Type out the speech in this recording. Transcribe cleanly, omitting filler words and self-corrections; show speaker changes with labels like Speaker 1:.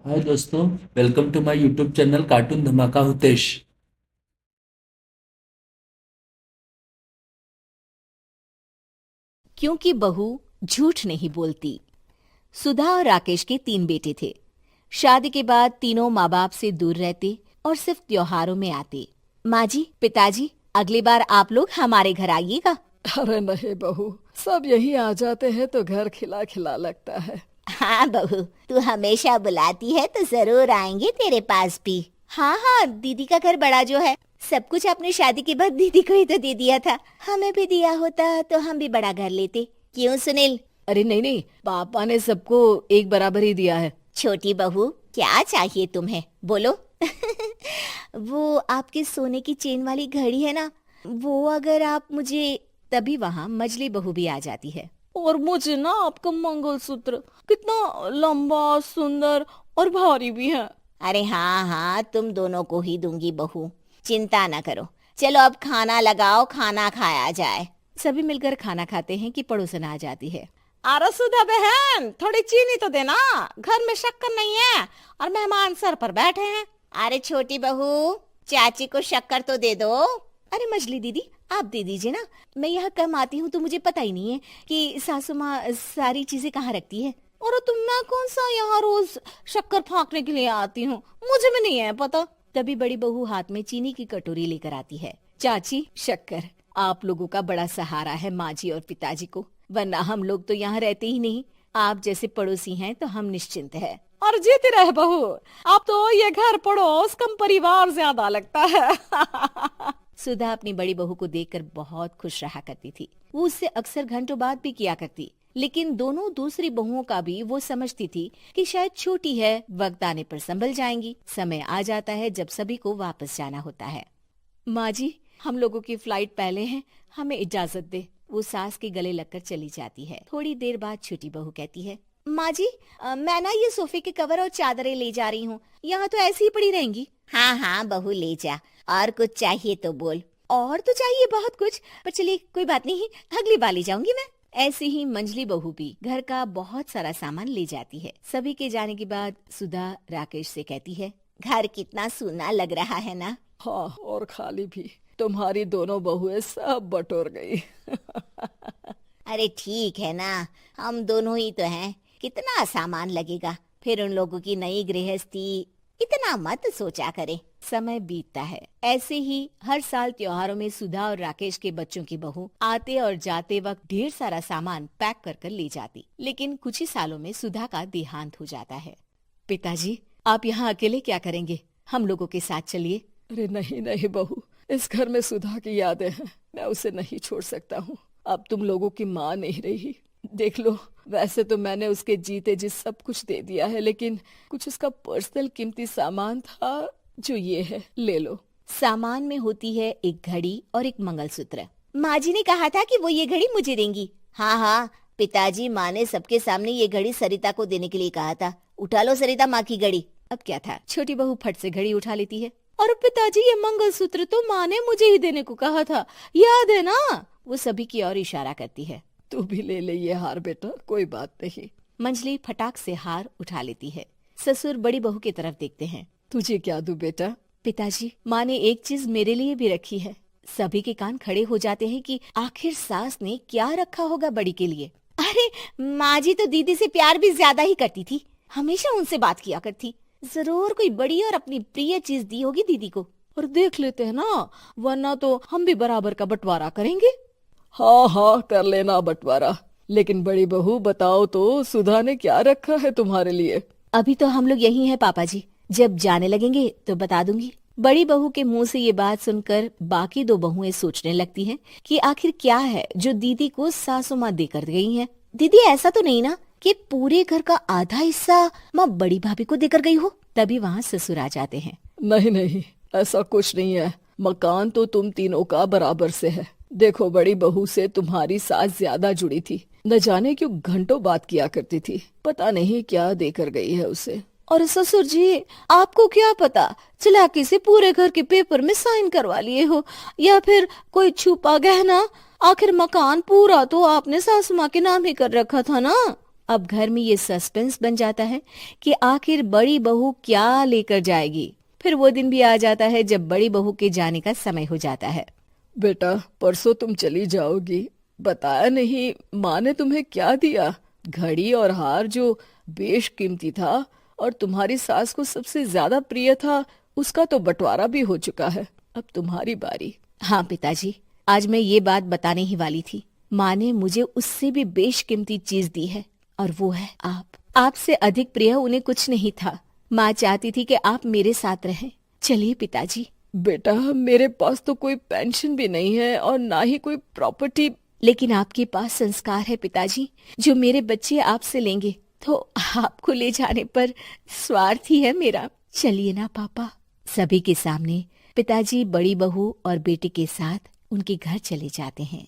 Speaker 1: हाय दोस्तों, welcome to my YouTube channel cartoon धमाका हुतेश।
Speaker 2: क्योंकि बहू झूठ नहीं बोलती। सुधा और राकेश के 3 बेटे थे। शादी के बाद तीनों माँ बाप से दूर रहते और सिर्फ त्योहारों में आते। माँ जी, पिताजी, अगली बार आप लोग हमारे घर आइएगा।
Speaker 3: अरे नहीं बहू, सब यहीं आ जाते हैं तो घर खिला खिला लगता है।
Speaker 2: हाँ बहू, तू हमेशा बुलाती है तो जरूर आएंगे तेरे पास भी। हाँ हाँ, दीदी का घर बड़ा जो है, सब कुछ आपने शादी के बाद दीदी को ही तो दे दिया था। हमें भी दिया होता तो हम भी बड़ा घर लेते। क्यों सुनील?
Speaker 3: अरे नहीं नहीं, पापा ने सबको एक बराबर ही दिया है।
Speaker 2: छोटी बहू, क्या चाहिए तुम्हें, बोलो। वो आपके सोने की चेन वाली घड़ी है ना, वो अगर आप मुझे, तभी वहाँ मजली बहू भी आ जाती है।
Speaker 3: और मुझे ना आपका मंगलसूत्र कितना लंबा, सुंदर और भारी भी है।
Speaker 2: अरे हाँ हाँ, तुम दोनों को ही दूंगी बहू, चिंता न करो। चलो अब खाना लगाओ, खाना खाया जाए। सभी मिलकर खाना खाते हैं कि पड़ोसन आ जाती है।
Speaker 3: अरे सुधा बहन, थोड़ी चीनी तो देना, घर में शक्कर नहीं है और मेहमान सर पर बैठे हैं।
Speaker 2: अरे छोटी बहू, चाची को शक्कर तो दे दो। अरे मछली दीदी, आप दे दीजिए ना, मैं यहाँ कम आती हूँ तो मुझे पता ही नहीं है कि सासू माँ सारी चीजें कहाँ रखती है।
Speaker 3: और तुम, मैं कौन सा यहाँ रोज शक्कर फाँकने के लिए आती हूँ, मुझे भी नहीं है पता।
Speaker 2: तभी बड़ी बहू हाथ में चीनी की कटोरी लेकर आती है। चाची, शक्कर। आप लोगों का बड़ा सहारा है माँ जी और पिताजी को, वरना हम लोग तो यहाँ रहते ही नहीं। आप जैसे पड़ोसी हैं तो हम निश्चिंत है।
Speaker 3: और जीती रहे बहू, अब तो ये घर पड़ोस कम परिवार ज्यादा लगता है।
Speaker 2: सुधा अपनी बड़ी बहू को देखकर बहुत खुश रहा करती थी। वो उससे अक्सर घंटों बात भी किया करती, लेकिन दोनों दूसरी बहुओं का भी वो समझती थी कि शायद छोटी है, वक्त आने पर संभल जाएंगी। समय आ जाता है जब सभी को वापस जाना होता है। माँ जी, हम लोगों की फ्लाइट पहले है, हमें इजाजत दे। वो सास के गले लगकर चली जाती है। थोड़ी देर बाद छोटी बहू कहती है, माँ जी, मैं ना ये सोफे के कवर और चादरें ले जा रही हूँ, यहाँ तो ऐसी ही पड़ी रहेंगी। हाँ हाँ बहू, ले जा, और कुछ चाहिए तो बोल। और तो चाहिए बहुत कुछ, पर चलिए कोई बात नहीं, अगली बार ले जाऊंगी मैं। ऐसे ही मंजली बहू भी घर का बहुत सारा सामान ले जाती है। सभी के जाने के बाद सुधा राकेश से कहती है, घर कितना सूना लग रहा है ना।
Speaker 3: हाँ, और खाली भी। तुम्हारी दोनों बहुएं सब बटोर गई।
Speaker 2: अरे ठीक है ना, हम दोनों ही तो हैं, कितना सामान लगेगा। फिर उन लोगों की नई गृहस्थी, इतना मत सोचा करे। समय बीतता है। ऐसे ही हर साल त्योहारों में सुधा और राकेश के बच्चों की बहू आते और जाते वक्त ढेर सारा सामान पैक कर कर ले जाती। लेकिन कुछ ही सालों में सुधा का देहांत हो जाता है। पिताजी, आप यहाँ अकेले क्या करेंगे, हम लोगों के साथ चलिए।
Speaker 3: अरे नहीं नहीं बहू, इस घर में सुधा की यादें हैं, मैं उसे नहीं छोड़ सकता हूँ। अब तुम लोगों की माँ नहीं रही। देख लो, वैसे तो मैंने उसके जीते जी सब कुछ दे दिया है, लेकिन कुछ उसका पर्सनल कीमती सामान था जो ये है, ले लो।
Speaker 2: सामान में होती है एक घड़ी और एक मंगलसूत्र। माँ जी ने कहा था कि वो ये घड़ी मुझे देंगी। हाँ हाँ पिताजी, माँ ने सबके सामने ये घड़ी सरिता को देने के लिए कहा था। उठा लो सरिता माँ की घड़ी। अब क्या था, छोटी बहू फट से घड़ी उठा लेती है।
Speaker 3: और पिताजी, ये मंगलसूत्र तो माँ ने मुझे ही देने को कहा था, याद है ना?
Speaker 2: वो सभी की ओर इशारा करती है।
Speaker 3: तू भी ले ले ये हार बेटा, कोई बात नहीं।
Speaker 2: मंजली फटाक से हार उठा लेती है। ससुर बड़ी बहू की तरफ देखते हैं।
Speaker 3: तुझे क्या दूं बेटा?
Speaker 2: पिताजी, माँ ने एक चीज मेरे लिए भी रखी है। सभी के कान खड़े हो जाते हैं कि आखिर सास ने क्या रखा होगा बड़ी के लिए। अरे माँ जी तो दीदी से प्यार भी ज्यादा ही करती थी, हमेशा उनसे बात किया करती। जरूर कोई बड़ी और अपनी प्रिय चीज दी होगी दीदी को।
Speaker 3: और देख लेते हैं ना, वरना तो हम भी बराबर का बंटवारा करेंगे। हाँ हाँ, कर लेना बंटवारा। लेकिन बड़ी बहू बताओ तो, सुधा ने क्या रखा है तुम्हारे लिए?
Speaker 2: अभी तो हम लोग यही हैं पापा जी, जब जाने लगेंगे तो बता दूंगी। बड़ी बहू के मुंह से ये बात सुनकर बाकी दो बहुएं सोचने लगती हैं कि आखिर क्या है जो दीदी को सासू माँ देकर गई हैं। दीदी, ऐसा तो नहीं ना कि पूरे घर का आधा हिस्सा माँ बड़ी भाभी को देकर गई हो? तभी वहाँ ससुर आ जाते हैं।
Speaker 3: नहीं नहीं, ऐसा कुछ नहीं है। मकान तो तुम तीनों का बराबर से है। देखो, बड़ी बहू से तुम्हारी सास ज्यादा जुड़ी थी, न जाने क्यों घंटों बात किया करती थी। पता नहीं क्या देकर गई है उसे।
Speaker 2: और ससुर जी, आपको क्या पता, चालाकी से पूरे घर के पेपर में साइन करवा लिए हो, या फिर कोई छुपा गहना। आखिर मकान पूरा तो आपने सासू माँ के नाम ही कर रखा था ना। अब घर में ये सस्पेंस बन जाता है कि आखिर बड़ी बहू क्या लेकर जाएगी। फिर वो दिन भी आ जाता है जब बड़ी बहू के जाने का समय हो जाता है।
Speaker 3: बेटा, परसों तुम चली जाओगी, बताया नहीं माँ ने तुम्हें क्या दिया? घड़ी और हार जो बेशकीमती था और तुम्हारी सास को सबसे ज्यादा प्रिय था, उसका तो बंटवारा भी हो चुका है। अब तुम्हारी बारी।
Speaker 2: हाँ पिताजी, आज मैं ये बात बताने ही वाली थी। माँ ने मुझे उससे भी बेशकीमती चीज दी है और वो है आप। आपसे अधिक प्रिय उन्हें कुछ नहीं था। माँ चाहती थी कि आप मेरे साथ रहें। चलिए पिताजी।
Speaker 3: बेटा, मेरे पास तो कोई पेंशन भी नहीं है और ना ही कोई प्रॉपर्टी।
Speaker 2: लेकिन आपके पास संस्कार है पिताजी, जो मेरे बच्चे आपसे लेंगे, तो आपको ले जाने पर स्वार्थ ही है मेरा। चलिए ना पापा। सभी के सामने पिताजी बड़ी बहू और बेटे के साथ उनके घर चले जाते हैं।